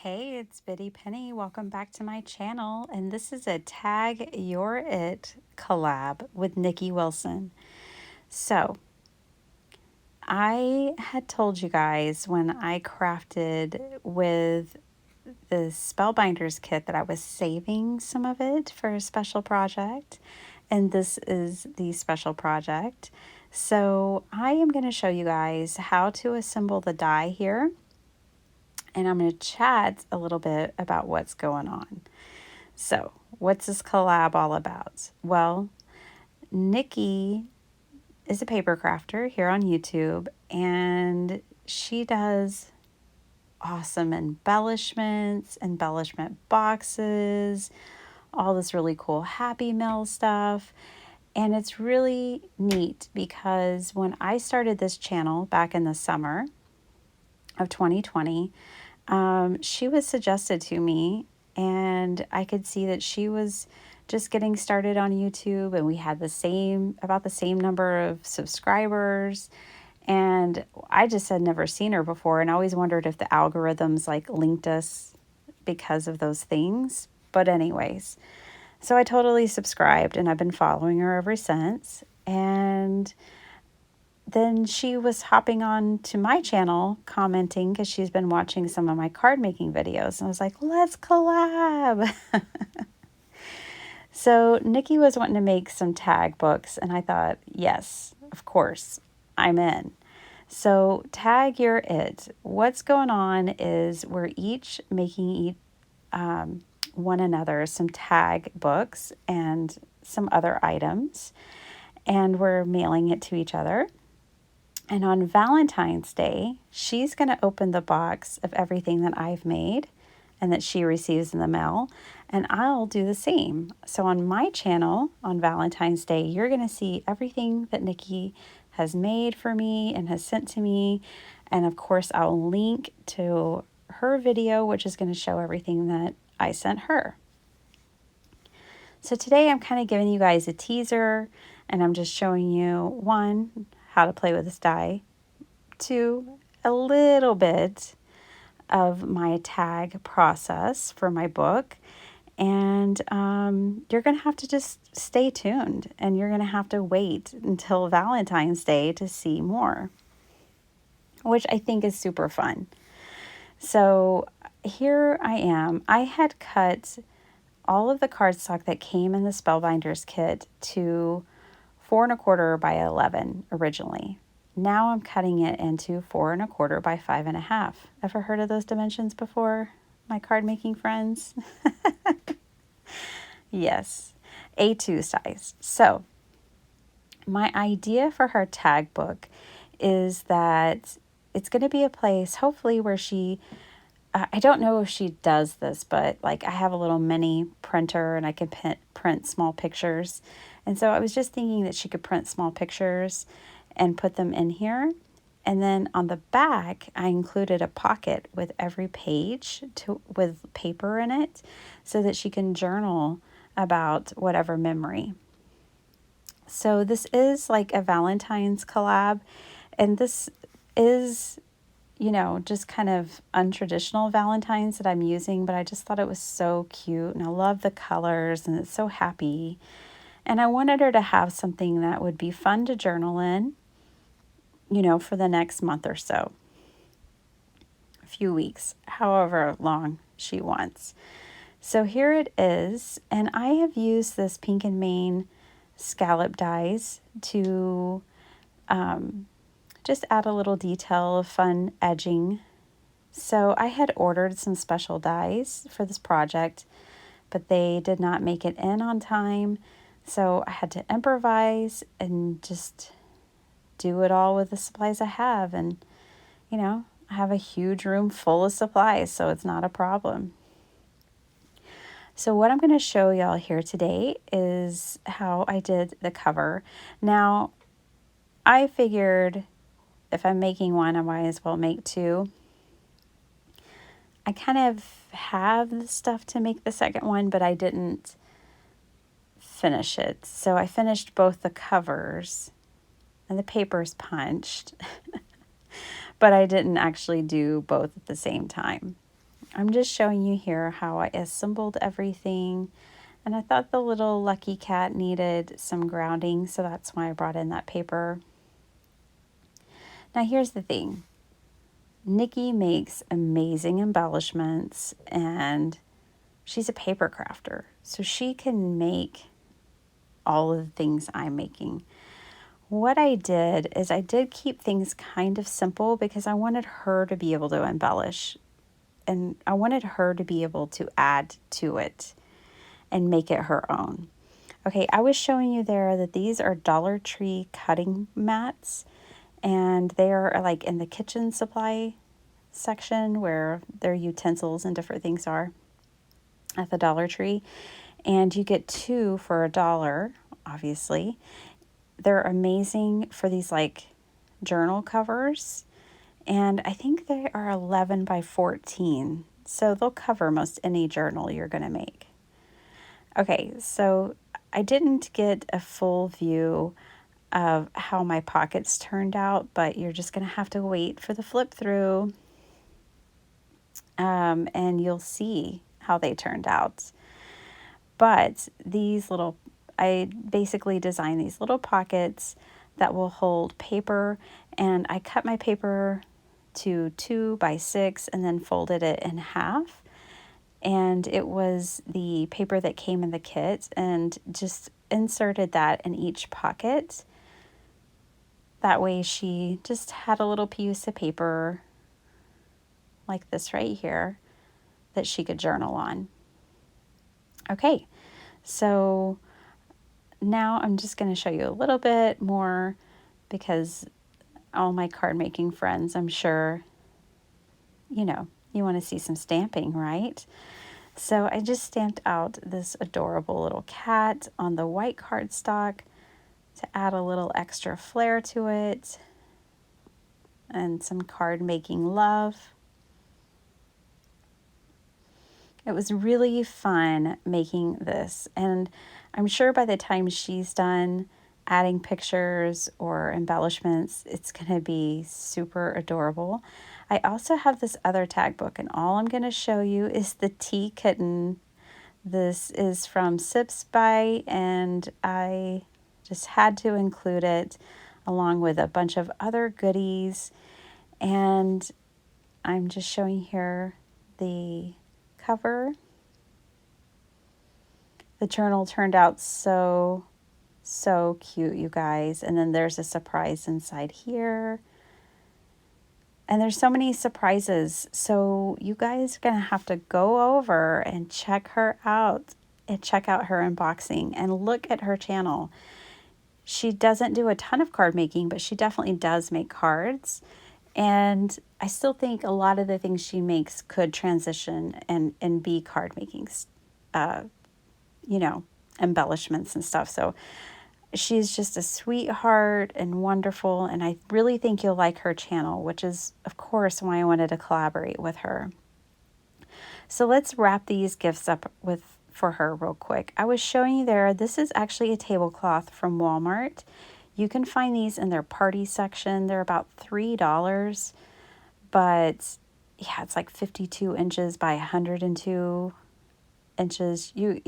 Hey, it's Biddy Penny. Welcome back to my channel. And this is a Tag Your It collab with Nikki Wilson. So, I had told you guys when I crafted with the Spellbinders kit that I was saving some of it for a special project. And this is the special project. So, I am going to show you guys how to assemble the die here. And I'm going to chat a little bit about what's going on. So, what's this collab all about? Well, Nikki is a paper crafter here on YouTube, and she does awesome embellishments, embellishment boxes, all this really cool Happy Mail stuff. And it's really neat because when I started this channel back in the summer of 2020, she was suggested to me, and I could see that she was just getting started on YouTube, and we had about the same number of subscribers. And I just had never seen her before, and I always wondered if the algorithms like linked us because of those things. But anyways, so I totally subscribed, and I've been following her ever since. And then she was hopping on to my channel commenting because she's been watching some of my card making videos. And I was like, let's collab. So Nikki was wanting to make some tag books, and I thought, yes, of course, I'm in. So Tag Your It. What's going on is we're each making one another some tag books and some other items, and we're mailing it to each other. And on Valentine's Day, she's going to open the box of everything that I've made and that she receives in the mail, and I'll do the same. So on my channel on Valentine's Day, you're going to see everything that Nikki has made for me and has sent to me. And of course, I'll link to her video, which is going to show everything that I sent her. So today I'm kind of giving you guys a teaser, and I'm just showing you, one, how to play with this die, two, a little bit of my tag process for my book. And you're going to have to just stay tuned, and you're going to have to wait until Valentine's Day to see more, which I think is super fun. So here I am. I had cut all of the cardstock that came in the Spellbinders kit to 4 1/4 by 11 originally. Now I'm cutting it into 4 1/4 by 5.5. Ever heard of those dimensions before, my card making friends? Yes, A2 size. So my idea for her tag book is that it's going to be a place, hopefully, where she, I don't know if she does this, but like I have a little mini printer and I can print small pictures. And so I was just thinking that she could print small pictures and put them in here. And then on the back, I included a pocket with every page with paper in it so that she can journal about whatever memory. So this is like a Valentine's collab, and this is, just kind of untraditional Valentines that I'm using, but I just thought it was so cute, and I love the colors, and it's so happy. And I wanted her to have something that would be fun to journal in, for the next month or so, a few weeks, however long she wants. So here it is, and I have used this Pink and Main scallop dies to just add a little detail of fun edging. So I had ordered some special dies for this project, but they did not make it in on time. So I had to improvise and just do it all with the supplies I have. And, I have a huge room full of supplies, so it's not a problem. So what I'm going to show y'all here today is how I did the cover. Now, I figured if I'm making one, I might as well make two. I kind of have the stuff to make the second one, but I didn't finish it. So I finished both the covers, and the paper's punched, but I didn't actually do both at the same time. I'm just showing you here how I assembled everything. And I thought the little lucky cat needed some grounding, so that's why I brought in that paper. Now here's the thing. Nikki makes amazing embellishments, and she's a paper crafter, so she can make all of the things I'm making. What I did is I did keep things kind of simple because I wanted her to be able to embellish, and I wanted her to be able to add to it and make it her own. Okay, I was showing you there that these are Dollar Tree cutting mats, and they are like in the kitchen supply section where their utensils and different things are at the Dollar Tree. And you get 2 for $1, obviously. They're amazing for these like journal covers. And I think they are 11 by 14. So they'll cover most any journal you're going to make. Okay, so I didn't get a full view of how my pockets turned out, but you're just going to have to wait for the flip through, and you'll see how they turned out. But I basically designed these little pockets that will hold paper, and I cut my paper to 2 by 6 and then folded it in half. And it was the paper that came in the kit, and just inserted that in each pocket. That way she just had a little piece of paper like this right here that she could journal on. Okay, so now I'm just going to show you a little bit more because all my card making friends, I'm sure, you want to see some stamping, right? So I just stamped out this adorable little cat on the white cardstock to add a little extra flair to it and some card making love. It was really fun making this, and I'm sure by the time she's done adding pictures or embellishments, it's going to be super adorable. I also have this other tag book, and all I'm going to show you is the tea kitten. This is from Sips By, and I just had to include it along with a bunch of other goodies. And I'm just showing here the cover. The journal turned out so cute, you guys. And then there's a surprise inside here. And there's so many surprises. So you guys are going to have to go over and check her out and check out her unboxing and look at her channel. She doesn't do a ton of card making, but she definitely does make cards. And I still think a lot of the things she makes could transition and be card making, embellishments and stuff. So she's just a sweetheart and wonderful. And I really think you'll like her channel, which is, of course, why I wanted to collaborate with her. So let's wrap these gifts up for her real quick. I was showing you there, this is actually a tablecloth from Walmart. You can find these in their party section. They're about $3, but yeah, it's like 52 inches by 102 inches. You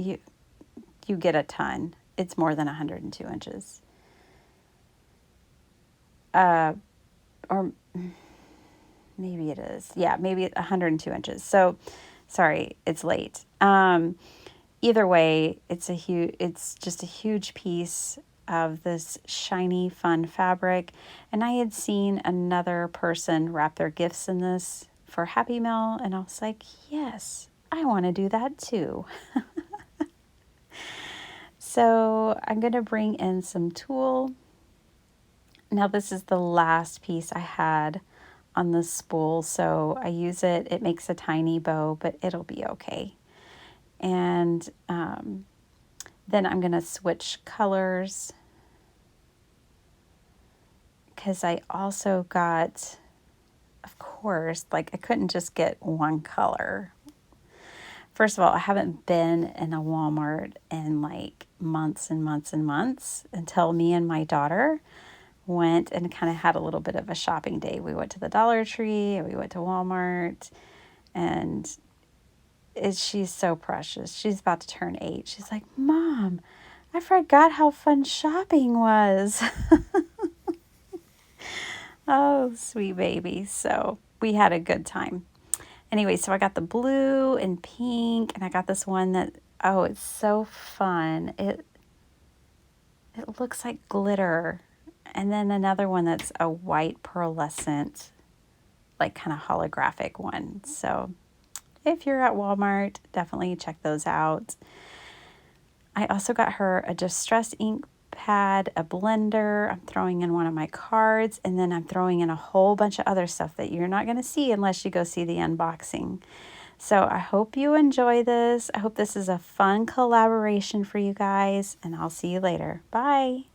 get a ton. It's more than 102 inches. Or maybe it is. Yeah, maybe 102 inches. So, sorry, it's late. Either way, it's just a huge piece of this shiny, fun fabric. And I had seen another person wrap their gifts in this for Happy Mail, and I was like, yes, I want to do that too. So I'm going to bring in some tulle. Now this is the last piece I had on the spool, so I use it. It makes a tiny bow, but it'll be okay. And then I'm going to switch colors because I also got, of course, like I couldn't just get one color. First of all, I haven't been in a Walmart in like months and months and months until me and my daughter went and kind of had a little bit of a shopping day. We went to the Dollar Tree, and we went to Walmart, and she's so precious. She's about to turn 8. She's like, Mom, I forgot how fun shopping was. Oh, sweet baby. So we had a good time. Anyway, so I got the blue and pink, and I got this one that, oh, it's so fun. It looks like glitter. And then another one that's a white pearlescent, like kind of holographic one. So if you're at Walmart, definitely check those out. I also got her a distress ink pad, a blender. I'm throwing in one of my cards, and then I'm throwing in a whole bunch of other stuff that you're not going to see unless you go see the unboxing. So I hope you enjoy this. I hope this is a fun collaboration for you guys, and I'll see you later. Bye.